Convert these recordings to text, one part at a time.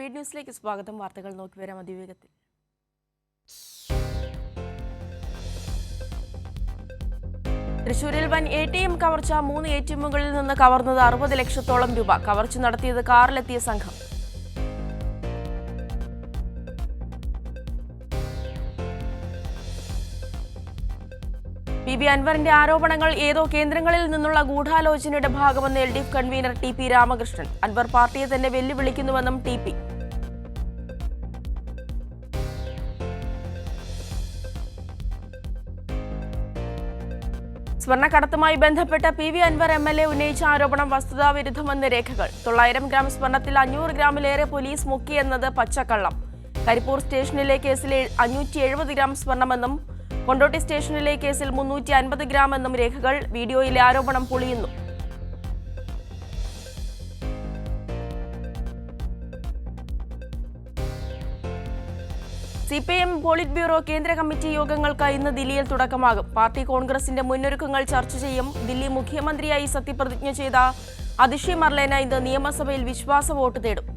Lead ന്യൂസിലേക്ക് സ്വാഗതം. വാർത്തകൾ നോക്കി വരാം അതിവേഗത്തിൽ. തൃശൂരിൽ വൻ ATM കവർച്ച. 3 ATMകളിൽ നിന്ന് കവർന്നത് 60 ലക്ഷത്തോളം രൂപ. കവർച്ച നടത്തിയത് കാറിലെത്തിയ സംഘം. PV അൻവറിന്റെ ആരോപണങ്ങൾ ഏതോ കേന്ദ്രങ്ങളിൽ നിന്നുള്ള ഗൂഢാലോചനയുടെ ഭാഗമെന്ന് LDF convener TP Ramakrishnan. Anvar പാർട്ടിയെ തന്നെ വെല്ലുവിളിക്കുന്നുവെന്നും TP. സ്വർണ്ണക്കടത്തുമായി ബന്ധപ്പെട്ട PV അൻവർ MLA ഉന്നയിച്ച ആരോപണം വസ്തുതാവിരുദ്ധമെന്ന് രേഖകൾ. 900 ഗ്രാം സ്വർണ്ണത്തിൽ 500 ഗ്രാമിലേറെ പോലീസ് മുക്കിയെന്നത് പച്ചക്കള്ളം. കരിപ്പൂർ സ്റ്റേഷനിലെ കേസിൽ 570 ഗ്രാം സ്വർണമെന്നും കൊണ്ടോട്ടി സ്റ്റേഷനിലെ കേസിൽ 350 ഗ്രാം എന്നും രേഖകൾ. വീഡിയോയിലെ ആരോപണം പൊളിയുന്നു. CPM പോളിറ്റ് ബ്യൂറോ കേന്ദ്ര കമ്മിറ്റി യോഗങ്ങൾക്ക് ഇന്ന് ദില്ലിയിൽ തുടക്കമാകും. പാർട്ടി കോൺഗ്രസിന്റെ മുന്നൊരുക്കങ്ങൾ ചർച്ച ചെയ്യും. ദില്ലി മുഖ്യമന്ത്രിയായി സത്യപ്രതിജ്ഞ ചെയ്ത അതിഷി മർലേന ഇന്ന് നിയമസഭയിൽ വിശ്വാസ വോട്ട് തേടും.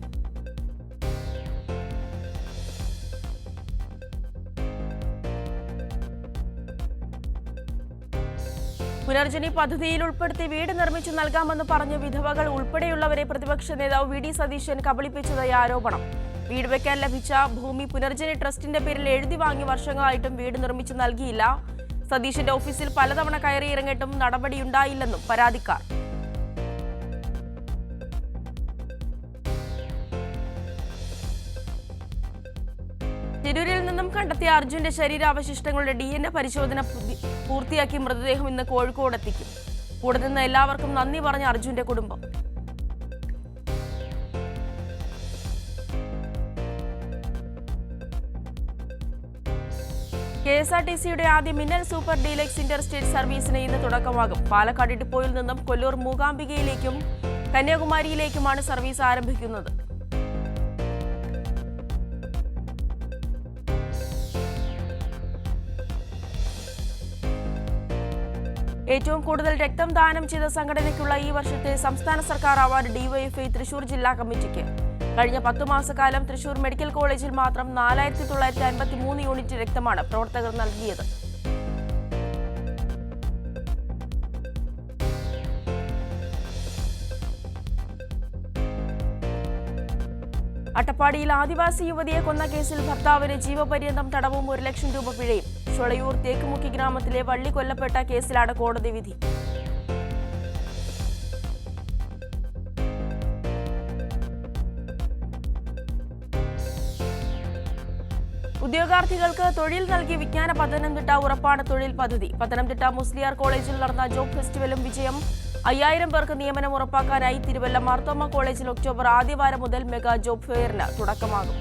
പുനർജനി പദ്ധതിയിൽ ഉൾപ്പെടുത്തി വീട് നിർമ്മിച്ചു നൽകാമെന്ന് പറഞ്ഞ് വിധവകൾ ഉൾപ്പെടെയുള്ളവരെ പ്രതിപക്ഷ നേതാവ് VD സതീശൻ കബളിപ്പിച്ചതായി ആരോപണം. വീട് വയ്ക്കാൻ ലഭിച്ച ഭൂമി പുനർജനി ട്രസ്റ്റിന്റെ പേരിൽ എഴുതി വാങ്ങി വർഷങ്ങളായിട്ടും വീട് നിർമ്മിച്ചു നൽകിയില്ല. സതീശന്റെ ഓഫീസിൽ പലതവണ കയറിയിറങ്ങിയിട്ടും നടപടിയുണ്ടായില്ലെന്നും പരാതിക്കാർ. തിരൂരിൽ നിന്നും കണ്ടെത്തിയ അർജുന്റെ ശരീരാവശിഷ്ടങ്ങളുടെ DNA പരിശോധന പൂർത്തിയാക്കി മൃതദേഹം ഇന്ന് കോഴിക്കോട് എത്തിക്കും. കൂടെ നിന്ന് എല്ലാവർക്കും നന്ദി പറഞ്ഞ അർജുന്റെ കുടുംബം. KSRTCയുടെ ആദ്യ മിന്നൽ സൂപ്പർ ഡീലക്സ് ഇന്റർസ്റ്റേറ്റ് സർവീസിന് ഇന്ന് തുടക്കമാകും. പാലക്കാട് ഡിപ്പോയിൽ നിന്നും കൊല്ലൂർ മൂകാംബികയിലേക്കും കന്യാകുമാരിയിലേക്കുമാണ് സർവീസ് ആരംഭിക്കുന്നത്. ഏറ്റവും കൂടുതൽ രക്തം ദാനം ചെയ്ത സംഘടനയ്ക്കുള്ള ഈ വർഷത്തെ സംസ്ഥാന സർക്കാർ അവാർഡ് DYFI തൃശൂർ ജില്ലാ കമ്മിറ്റിക്ക്. കഴിഞ്ഞ 10 മാസക്കാലം തൃശൂർ മെഡിക്കൽ കോളേജിൽ മാത്രം 4953 യൂണിറ്റ് രക്തമാണ് പ്രവർത്തകർ നൽകിയത്. അട്ടപ്പാടിയിൽ ആദിവാസി യുവതിയെ കൊന്ന കേസിൽ ഭർത്താവിന് ജീവപര്യന്തം തടവും 1 ലക്ഷം രൂപ പിഴയും. ഷൊളയൂർ തേക്കുമുക്കി ഗ്രാമത്തിലെ വള്ളി കൊല്ലപ്പെട്ട കേസിലാണ് കോടതി വിധി. ഉദ്യോഗാർത്ഥികൾക്ക് തൊഴിൽ നൽകി വിജ്ഞാന പത്തനംതിട്ട ഉറപ്പാണ് തൊഴിൽ പദ്ധതി. പത്തനംതിട്ട മുസ്ലിയാർ കോളേജിൽ നടന്ന ജോബ് ഫെസ്റ്റിവലും വിജയം. 5000 പേർക്ക് നിയമനം ഉറപ്പാക്കാനായി തിരുവല്ല മാർത്തോമ കോളേജിൽ ഒക്ടോബർ ആദ്യവാരം മുതൽ മെഗാ ജോബ് ഫെയറിന് തുടക്കമാകും.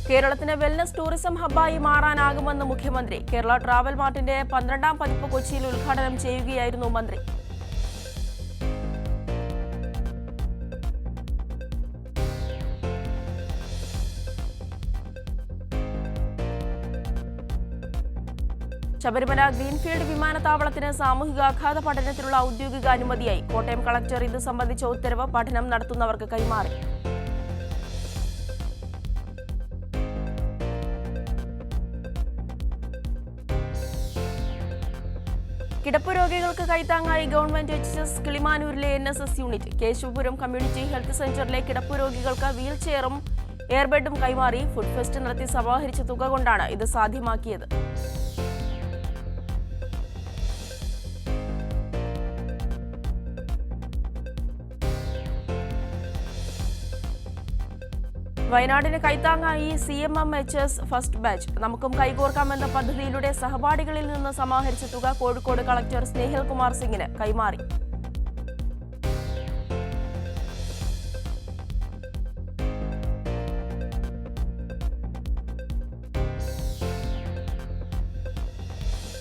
കേരളത്തിന് വെൽനസ് ടൂറിസം ഹബ്ബായി മാറാനാകുമെന്ന് മുഖ്യമന്ത്രി. കേരള ട്രാവൽ മാർട്ടിന്റെ 12ാം പതിപ്പ് കൊച്ചിയിൽ ഉദ്ഘാടനം ചെയ്യുകയായിരുന്നു മന്ത്രി. ശബരിമല ഗ്രീൻഫീൽഡ് വിമാനത്താവളത്തിന് സാമൂഹികാഘാത പഠനത്തിനുള്ള ഔദ്യോഗിക അനുമതിയായി. കോട്ടയം കളക്ടർ ഇത് സംബന്ധിച്ച ഉത്തരവ് പഠനം നടത്തുന്നവർക്ക് കൈമാറി. കിടപ്പ് രോഗികൾക്ക് കൈത്താങ്ങായി ഗവൺമെന്റ് HSS കിളിമാനൂരിലെ NSS unit. Keshavapuram community health സെന്ററിലെ കിടപ്പ് രോഗികൾക്ക് വീൽ ചെയറും എയർബെഡും കൈമാറി. ഫുഡ് ഫെസ്റ്റ് നടത്തി സമാഹരിച്ച തുക കൊണ്ടാണ് ഇത് സാധ്യമാക്കിയത്. വയനാടിന് കൈത്താങ്ങായി CMMHS ഫസ്റ്റ് ബാച്ച്. നമുക്കും കൈകോർക്കാമെന്ന പദ്ധതിയിലൂടെ സഹപാഠികളിൽ നിന്ന് സമാഹരിച്ച തുക കോഴിക്കോട് കളക്ടർ സ്നേഹിൽ കുമാർ സിംഗിന് കൈമാറി.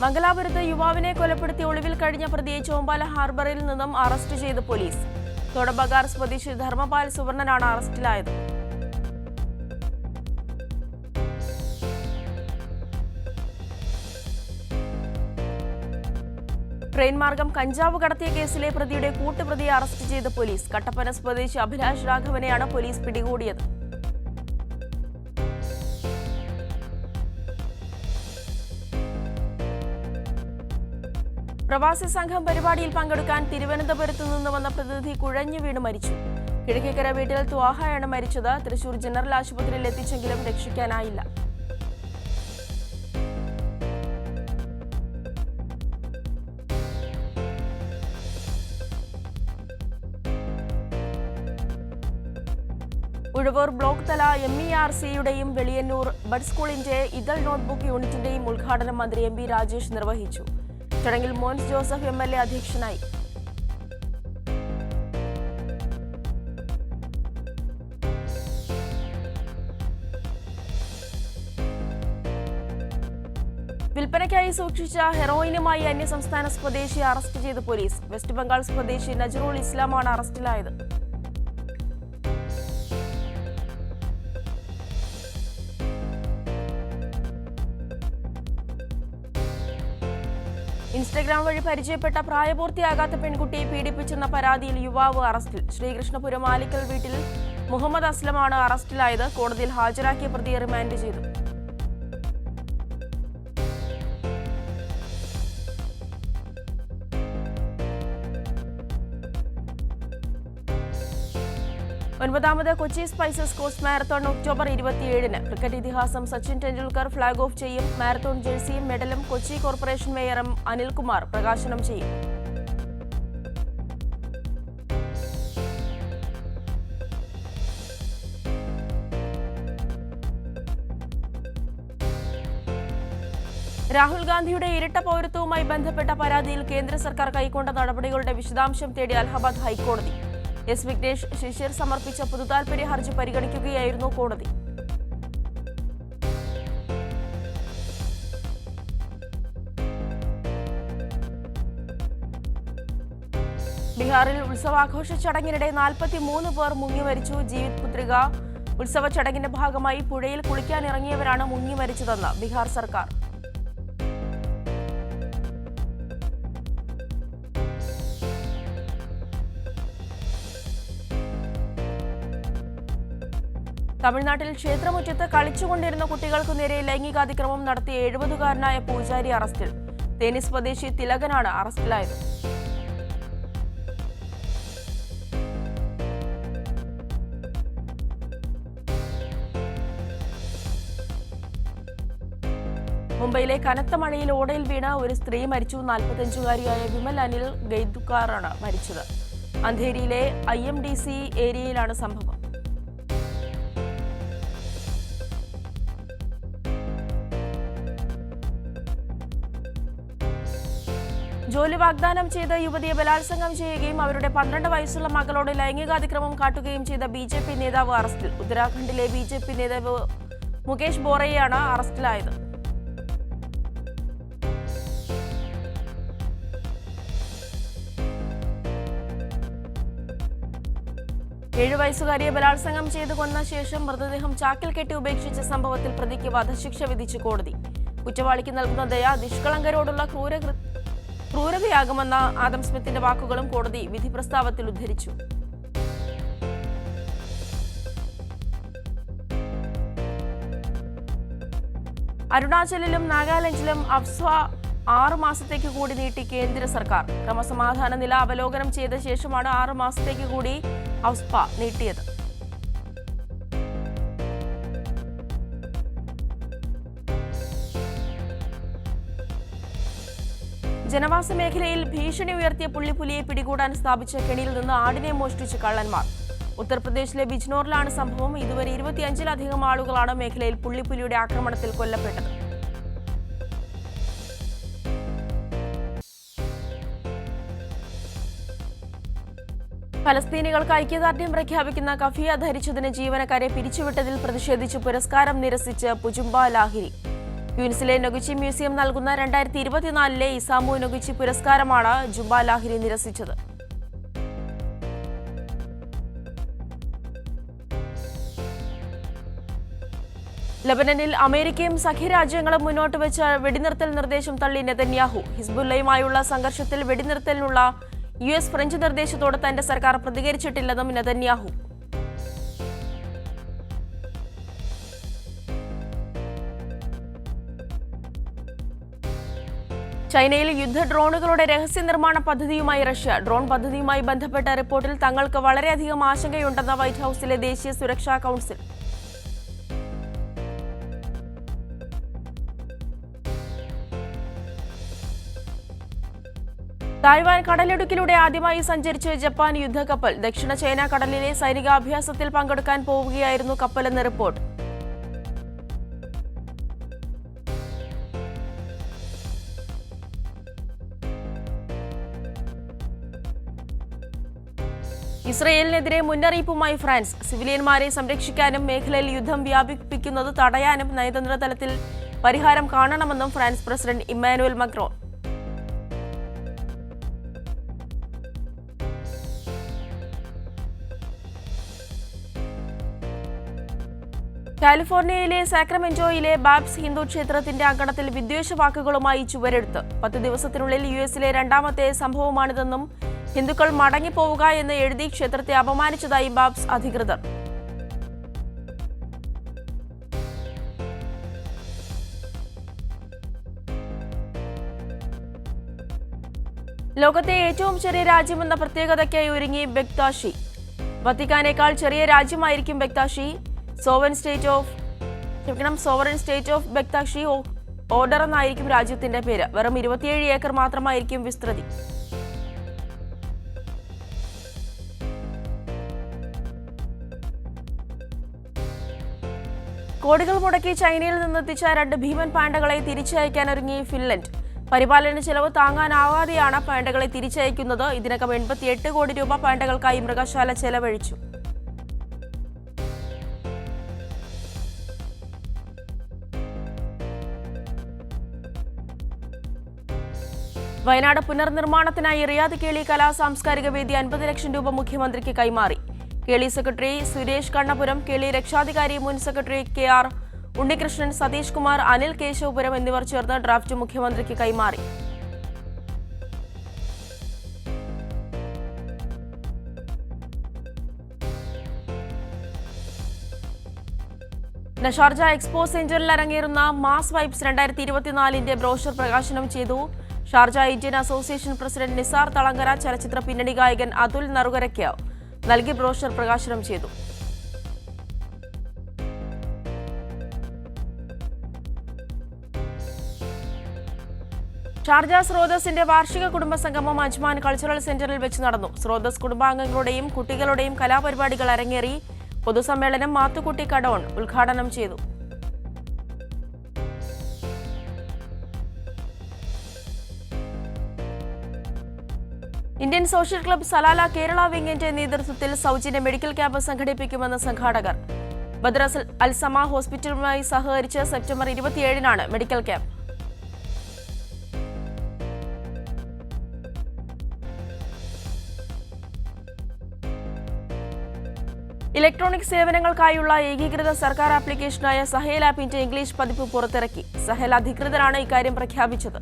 മംഗലാപുരത്ത് യുവാവിനെ കൊലപ്പെടുത്തി ഒളിവിൽ കഴിഞ്ഞ പ്രതിയെ ചോമ്പാല ഹാർബറിൽ നിന്നും അറസ്റ്റ് ചെയ്ത് പോലീസ്. തോടബഗാർ സ്വദേശി ധർമ്മപാൽ സുവർണനാണ് അറസ്റ്റിലായത്. ട്രെയിൻ മാർഗം കഞ്ചാവ് കടത്തിയ കേസിലെ പ്രതിയുടെ കൂട്ടുപ്രതിയെ അറസ്റ്റ് ചെയ്ത് പോലീസ്. കട്ടപ്പന സ്വദേശി അഭിലാഷ് രാഘവനെയാണ് പോലീസ് പിടികൂടിയത്. പ്രവാസി സംഘം പരിപാടിയിൽ പങ്കെടുക്കാൻ തിരുവനന്തപുരത്തു നിന്ന് വന്ന പ്രതിനിധി കുഴഞ്ഞു വീണ് മരിച്ചു. കിഴക്കേക്കര വീട്ടിൽ ത്വാഹയാണ് മരിച്ചത്. തൃശൂർ ജനറൽ ആശുപത്രിയിൽ എത്തിച്ചെങ്കിലും രക്ഷിക്കാനായില്ല. ഉഴവൂർ ബ്ലോക്ക് തല MERC-യുടെയും വെളിയന്നൂർ ബഡ് സ്കൂളിന്റെ ഇതൾ നോട്ട്ബുക്ക് യൂണിറ്റിന്റെയും ഉദ്ഘാടനം മന്ത്രി MP രാജേഷ് നിർവഹിച്ചു. ചടങ്ങിൽ മോൻസ് ജോസഫ് MLA അധ്യക്ഷനായി. വിൽപ്പനയ്ക്കായി സൂക്ഷിച്ച ഹെറോയിനുമായി അന്യസംസ്ഥാന സ്വദേശിയെ അറസ്റ്റ് ചെയ്ത് പോലീസ്. വെസ്റ്റ് ബംഗാൾ സ്വദേശി നജറുൽ ഇസ്ലാമാണ് അറസ്റ്റിലായത്. ഇൻസ്റ്റഗ്രാം വഴി പരിചയപ്പെട്ട പ്രായപൂർത്തിയാകാത്ത പെൺകുട്ടിയെ പീഡിപ്പിച്ചെന്ന പരാതിയിൽ യുവാവ് അറസ്റ്റിൽ. ശ്രീകൃഷ്ണപുരം ആലിക്കൽ വീട്ടിൽ മുഹമ്മദ് അസ്ലമാണ് അറസ്റ്റിലായത്. കോടതിയിൽ ഹാജരാക്കിയ പ്രതിയെ റിമാൻഡ് ചെയ്തു. ഒൻപതാമത് Kochi spices coast marathon October 27-ന്. ക്രിക്കറ്റ് ഇതിഹാസം സച്ചിൻ ടെണ്ടുൽക്കർ ഫ്ളാഗ് ഓഫ് ചെയ്യും. മാരത്തോൺ ജേഴ്സിയും മെഡലും Kochi corporation mayor M. Anilkumar പ്രകാശനം ചെയ്യും. രാഹുൽ ഗാന്ധിയുടെ ഇരട്ട പൗരത്വവുമായി ബന്ധപ്പെട്ട പരാതിയിൽ കേന്ദ്ര സർക്കാർ കൈക്കൊണ്ട നടപടികളുടെ വിശദാംശം തേടി അലഹബാദ് ഹൈക്കോടതി. S. വിഘ്നേഷ് ശിശിർ സമർപ്പിച്ച പൊതുതാൽപര്യ ഹർജി പരിഗണിക്കുകയായിരുന്നു കോടതി. ബീഹാറിൽ ഉത്സവാഘോഷ ചടങ്ങിനിടെ 43 പേർ മുങ്ങിമരിച്ചു. ജീവിത് പുത്രിക ഉത്സവ ചടങ്ങിന്റെ ഭാഗമായി പുഴയിൽ കുളിക്കാനിറങ്ങിയവരാണ് മുങ്ങിമരിച്ചതെന്ന് ബീഹാർ സർക്കാർ. തമിഴ്നാട്ടിൽ ക്ഷേത്രമുറ്റത്ത് കളിച്ചുകൊണ്ടിരുന്ന കുട്ടികൾക്കു നേരെ ലൈംഗികാതിക്രമം നടത്തിയ 70-കാരനായ പൂജാരി അറസ്റ്റിൽ. തേനി സ്വദേശി തിലകനാണ് അറസ്റ്റിലായത്. മുംബൈയിലെ കനത്ത മഴയിൽ ഓടയിൽ വീണ് ഒരു സ്ത്രീ മരിച്ചു. 45-കാരിയായ വിമൽ അനിൽ ഗൈദ്കാറാണ് മരിച്ചത്. അന്ധേരിയിലെ IMDC ഏരിയയിലാണ് സംഭവം. ജോലി വാഗ്ദാനം ചെയ്ത് യുവതിയെ ബലാത്സംഗം ചെയ്യുകയും അവരുടെ 12 വയസ്സുള്ള മകളോട് ലൈംഗികാതിക്രമം കാട്ടുകയും ചെയ്ത BJP നേതാവ് അറസ്റ്റിൽ. ഉത്തരാഖണ്ഡിലെ BJP നേതാവ് മുകേഷ് ബോറയെയാണ് അറസ്റ്റിലായത്. 7 വയസ്സുകാരിയെ ബലാത്സംഗം ചെയ്ത് കൊന്ന ശേഷം മൃതദേഹം ചാക്കിൽ കെട്ടി ഉപേക്ഷിച്ച സംഭവത്തിൽ പ്രതിക്ക് വധശിക്ഷ വിധിച്ച് കോടതി. കുറ്റവാളിക്ക് നൽകുന്ന ദയ നിഷ്കളങ്കരോടുള്ള ക്രൂരതയാകുമെന്ന ആദം സ്മിത്തിന്റെ വാക്കുകളും കോടതി വിധി പ്രസ്താവത്തിൽ ഉദ്ധരിച്ചു. അരുണാചലിലും നാഗാലാൻഡിലും അഫ്സ്വ 6 മാസത്തേക്ക് കൂടി നീട്ടി കേന്ദ്ര സർക്കാർ. ക്രമസമാധാന നില അവലോകനം ചെയ്ത ശേഷമാണ് 6 മാസത്തേക്ക് കൂടി അഫ്സ്പ നീട്ടിയത്. ജനവാസ മേഖലയിൽ ഭീഷണി ഉയർത്തിയ പുള്ളിപ്പുലിയെ പിടികൂടാൻ സ്ഥാപിച്ച കെണിയിൽ നിന്ന് ആടിനെ മോഷ്ടിച്ച കള്ളന്മാർ. ഉത്തർപ്രദേശിലെ ബിജ്നോറിലാണ് സംഭവം. ഇതുവരെ 25-ലധികം ആളുകളാണ് മേഖലയിൽ പുള്ളിപ്പുലിയുടെ ആക്രമണത്തിൽ കൊല്ലപ്പെട്ടത്. ഫലസ്തീനികൾക്ക് ഐക്യദാർഢ്യം പ്രഖ്യാപിക്കുന്ന കഫിയ ധരിച്ചതിന് ജീവനക്കാരെ പിരിച്ചുവിട്ടതിൽ പ്രതിഷേധിച്ച് പുരസ്കാരം നിരസിച്ച് പുജുംബ ലാഹിരി. ക്വീൻസിലെ നൊഗുച്ചി മ്യൂസിയം നൽകുന്ന 2024-ലെ ഇസാമു നൊഗുച്ചി പുരസ്കാരമാണ് ജുംബ ലാഹിരി നിരസിച്ചത്. ലബനനിൽ അമേരിക്കയും സഖ്യരാജ്യങ്ങളും മുന്നോട്ട് വെച്ച വെടിനിർത്തൽ നിർദ്ദേശം തള്ളി നെതന്യാഹു. ഹിസ്ബുല്ലയുമായുള്ള സംഘർഷത്തിൽ വെടിനിർത്തലിനുള്ള US ഫ്രഞ്ച് നിർദ്ദേശത്തോട് തന്റെ സർക്കാർ പ്രതികരിച്ചിട്ടില്ലെന്നും നെതന്യാഹു. ചൈനയിൽ യുദ്ധ ഡ്രോണുകളുടെ രഹസ്യ നിർമ്മാണ പദ്ധതിയുമായി റഷ്യ. ഡ്രോൺ പദ്ധതിയുമായി ബന്ധപ്പെട്ട റിപ്പോർട്ടിൽ തങ്ങൾക്ക് വളരെയധികം ആശങ്കയുണ്ടെന്ന് വൈറ്റ് ഹൌസിലെ ദേശീയ സുരക്ഷാ കൗൺസിൽ. തായ്വാൻ കടലിടുക്കിലൂടെ ആദ്യമായി സഞ്ചരിച്ച് ജപ്പാൻ യുദ്ധക്കപ്പൽ. ദക്ഷിണ ചൈന കടലിലെ സൈനികാഭ്യാസത്തിൽ പങ്കെടുക്കാൻ പോവുകയായിരുന്നു കപ്പലെന്ന് റിപ്പോർട്ട്. ഇസ്രയേലിനെതിരെ മുന്നറിയിപ്പുമായി ഫ്രാൻസ്. സിവിലിയന്മാരെ സംരക്ഷിക്കാനും മേഖലയിൽ യുദ്ധം വ്യാപിപ്പിക്കുന്നത് തടയാനും നയതന്ത്ര തലത്തിൽ പരിഹാരം കാണണമെന്നും ഫ്രാൻസ് പ്രസിഡന്റ് ഇമ്മാനുവൽ മക്രോൺ. കാലിഫോർണിയയിലെ സാക്രമെന്റോയിലെ ബാപ്സ് ഹിന്ദു ക്ഷേത്രത്തിന്റെ അങ്കണത്തിൽ വിദ്വേഷവാക്കുകളുമായി ചുവരെഴുത്ത്. 10 ദിവസത്തിനുള്ളിൽ US രണ്ടാമത്തെ സംഭവമാണിതെന്നും ഹിന്ദുക്കൾ മടങ്ങിപ്പോവുക എന്ന് എഴുതി ക്ഷേത്രത്തെ അപമാനിച്ചതായി ബാപ്സ് അധികൃതർ. ലോകത്തെ ഏറ്റവും ചെറിയ രാജ്യമെന്ന പ്രത്യേകതയ്ക്കായി ഒരുങ്ങി ബെക്താഷി. വത്തിക്കാനേക്കാൾ ചെറിയ രാജ്യമായിരിക്കും ബെക്താഷി. സോവറൻ സ്റ്റേറ്റ് ഓഫ് ബെക്താഷി ഓർഡർ എന്നായിരിക്കും രാജ്യത്തിന്റെ പേര്. വെറും 27 ഏക്കർ മാത്രമായിരിക്കും വിസ്തൃതി. കോടികൾ മുടക്കി ചൈനയിൽ നിന്നെത്തിച്ച 2 ഭീമൻ പാണ്ടകളെ തിരിച്ചയക്കാനൊരുങ്ങി ഫിൻലൻഡ്. പരിപാലന ചെലവ് താങ്ങാനാവാതെയാണ് പാണ്ടകളെ തിരിച്ചയക്കുന്നത്. ഇതിനകം 88 കോടി രൂപ പാണ്ടകൾക്കായി മൃഗശാല ചെലവഴിച്ചു. വയനാട് പുനർനിർമ്മാണത്തിനായി റിയാദ് കേളി കലാ സാംസ്കാരിക വേദി 50 ലക്ഷം രൂപ മുഖ്യമന്ത്രിക്ക് കൈമാറി. കേളി സെക്രട്ടറി സുരേഷ് കണ്ണപുരം, കേളി രക്ഷാധികാരി മുൻ സെക്രട്ടറി KR ഉണ്ണികൃഷ്ണൻ, സതീഷ് കുമാർ, അനിൽ കേശവപുരം എന്നിവർ ചേർന്ന് ഡ്രാഫ്റ്റ് മുഖ്യമന്ത്രിക്ക് കൈമാറി. ഷാർജ എക്സ്പോ സെന്ററിൽ അരങ്ങേറുന്ന മാസ് വൈബ്സ് 2024 ബ്രോഷർ പ്രകാശനം ചെയ്തു. Sharjah Indian association president Nisar Thalangara ചലച്ചിത്ര പിന്നണി ഗായകൻ അതുൽ നറുകരയ്ക്ക് നൽകി ബ്രോഷർ പ്രകാശനം ചെയ്തു. ഷാർജ സ്രോതസിന്റെ വാർഷിക കുടുംബസംഗമം അജ്മാൻ കൾച്ചറൽ സെന്ററിൽ വെച്ച് നടന്നു. സ്രോതസ് കുടുംബാംഗങ്ങളുടെയും കുട്ടികളുടെയും കലാപരിപാടികൾ അരങ്ങേറി. പൊതുസമ്മേളനം മാത്തുക്കുട്ടി കടോൺ ഉദ്ഘാടനം ചെയ്തു. Indian social club Salalah Kerala വിങ്ങിന്റെ നേതൃത്വത്തിൽ സൗജന്യ മെഡിക്കൽ ക്യാമ്പ് സംഘടിപ്പിക്കുമെന്ന് സംഘാടകർ. ബദ്ർ അൽ സമ ഹോസ്പിറ്റലുമായി സഹകരിച്ച് സെപ്റ്റംബർ 27-നാണ് മെഡിക്കൽ ക്യാമ്പ്. ഇലക്ട്രോണിക് സേവനങ്ങൾക്കായുള്ള ഏകീകൃത സർക്കാർ ആപ്ലിക്കേഷനായ സഹേൽ ആപ്പിന്റെ ഇംഗ്ലീഷ് പതിപ്പ് പുറത്തിറക്കി. സഹേൽ അധികൃതരാണ് ഇക്കാര്യം പ്രഖ്യാപിച്ചത്.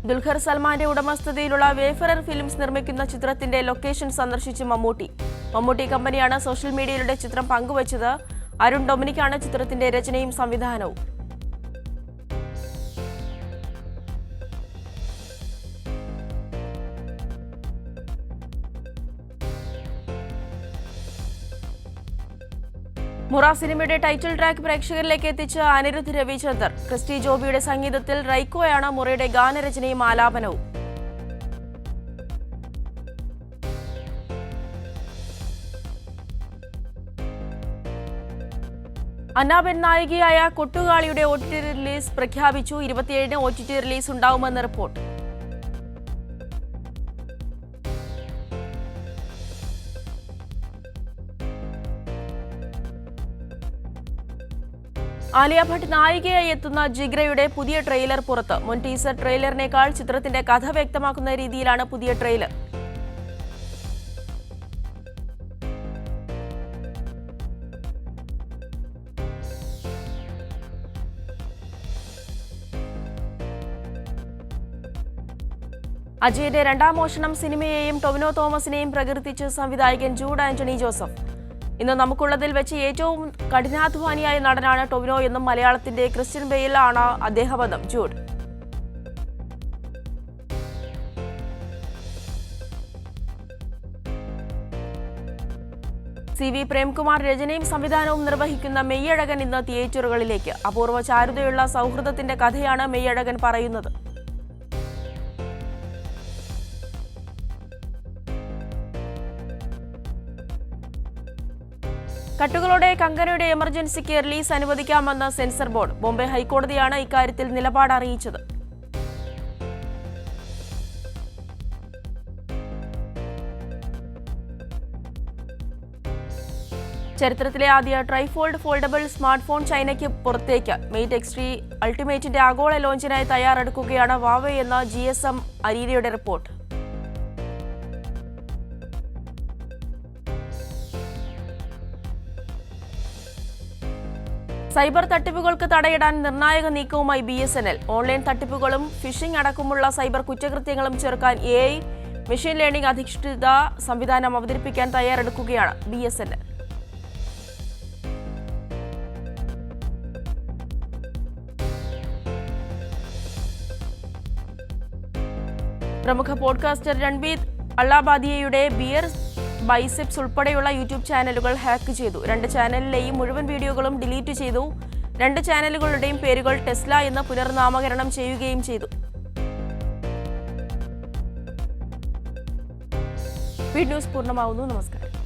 ദുൽഖർ സൽമാന്റെ ഉടമസ്ഥതയിലുള്ള വേഫറർ ഫിലിംസ് നിർമ്മിക്കുന്ന ചിത്രത്തിന്റെ ലൊക്കേഷൻ സന്ദർശിച്ച് മമ്മൂട്ടി കമ്പനിയാണ് സോഷ്യൽ മീഡിയയിലൂടെ ചിത്രം പങ്കുവച്ചത്. അരുൺ ഡൊമിനിക്കാണ് ചിത്രത്തിന്റെ രചനയും സംവിധാനവും. മുറ സിനിമയുടെ ടൈറ്റിൽ ട്രാക്ക് പ്രേക്ഷകരിലേക്ക് എത്തിച്ച അനിരുദ്ധ് രവിചന്ദർ. ക്രിസ്റ്റി ജോബിയുടെ സംഗീതത്തിൽ റൈക്കോയാണ് മുറയുടെ ഗാനരചനയും ആലാപനവും. അന്നാബെൻ നായികയായ കൊട്ടുകാളിയുടെ OTT റിലീസ് പ്രഖ്യാപിച്ചു. 27-ന് OTT റിലീസ് ഉണ്ടാവുമെന്ന് റിപ്പോർട്ട്. ആലിയ ഭട്ട് നായികയായി എത്തുന്ന ജിഗ്രയുടെ പുതിയ ട്രെയിലർ പുറത്ത്. മുൻ ടീസർ ട്രെയിലറിനേക്കാൾ ചിത്രത്തിന്റെ കഥ വ്യക്തമാക്കുന്ന രീതിയിലാണ് പുതിയ ട്രെയിലർ. അജയുടെ രണ്ടാം മോഷണം സിനിമയെയും ടൊവിനോ തോമസിനെയും പ്രകീർത്തിച്ച് സംവിധായകൻ ജൂഡ് ആന്റണി ജോസഫ്. ഇന്ന് നമുക്കുള്ളതിൽ വെച്ച് ഏറ്റവും കഠിനാധ്വാനിയായ നടനാണ് ടൊവിനോ എന്നും മലയാളത്തിന്റെ ക്രിസ്ത്യൻ ബെയിൽ ആണ് അദ്ദേഹമെന്നും ജൂഡ്. CV പ്രേംകുമാർ രചനയും സംവിധാനവും നിർവഹിക്കുന്ന മെയ്യഴകൻ ഇന്ന് തിയേറ്ററുകളിലേക്ക്. അപൂർവ ചാരുതയുള്ള സൗഹൃദത്തിന്റെ കഥയാണ് മെയ്യഴകൻ പറയുന്നത്. കട്ടുകളോടെ കങ്കനയുടെ എമർജൻസിക്ക് റിലീസ് അനുവദിക്കാമെന്ന് സെൻസർ ബോർഡ്. ബോംബെ ഹൈക്കോടതിയാണ് ഇക്കാര്യത്തിൽ നിലപാട് അറിയിച്ചത്. ചരിത്രത്തിലെ ആദ്യ ട്രൈഫോൾഡ് ഫോൾഡബിൾ സ്മാർട്ട് ഫോൺ ചൈനയ്ക്ക് പുറത്തേക്ക്. മെയ്റ്റ് X3 അൾട്ടിമേറ്റിന്റെ ആഗോള ലോഞ്ചിനായി തയ്യാറെടുക്കുകയാണ് വാവേ എന്ന GSM അരീരയുടെ റിപ്പോർട്ട്. സൈബർ തട്ടിപ്പുകൾക്ക് തടയിടാൻ നിർണായക നീക്കവുമായി BSNL. ഓൺലൈൻ തട്ടിപ്പുകളും ഫിഷിംഗ് അടക്കമുള്ള സൈബർ കുറ്റകൃത്യങ്ങളും ചെറുക്കാൻ AI മെഷീൻ ലേണിംഗ് അധിഷ്ഠിത സംവിധാനം അവതരിപ്പിക്കാൻ തയ്യാറെടുക്കുകയാണ് BSNL. പ്രമുഖ പോഡ്കാസ്റ്റർ രൺബീർ അള്ളാബാദിയയുടെ ബിയർ ബൈസെപ്സ് ഉൾപ്പെടെയുള്ള യൂട്യൂബ് ചാനലുകൾ ഹാക്ക് ചെയ്തു. 2 ചാനലിലെയും മുഴുവൻ വീഡിയോകളും ഡിലീറ്റ് ചെയ്തു. 2 ചാനലുകളുടെയും പേരുകൾ ടെസ്ല എന്ന് പുനർനാമകരണം ചെയ്യുകയും ചെയ്തു. വീഡിയോ ന്യൂസ് പൂർണ്ണമാവുന്നു. നമസ്കാരം.